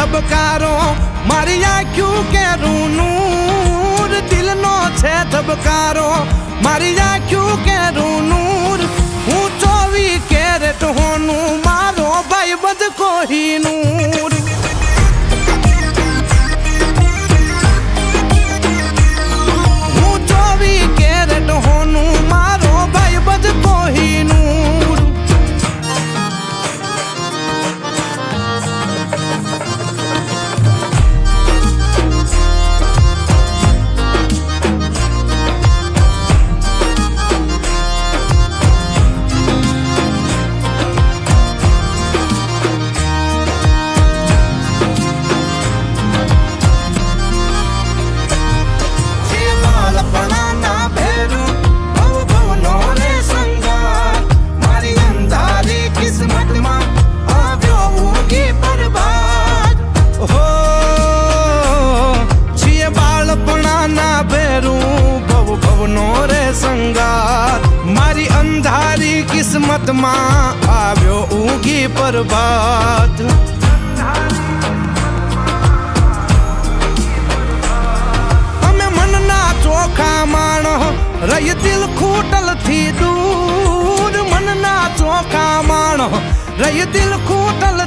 ધબકારો મારી આંખ્યું કેરું નૂર દિલનો છે ધબકારો મારી આંખ્યું કેરું નૂર હું 24 કેરેટ હોનું મારો ભાઈ બધ કોહિનૂર હું 24 કેરેટ હોનું મારો ભાઈ બધ કોહિનૂર મારી અંધારી કિસ્મત માં આવ્યો ઊંઘી પ્રભાત અમે મનના ચોખા માણો રહી દિલ ખૂટલ થી દૂર મનના ચોખા માણો રહી દિલ ખૂટલ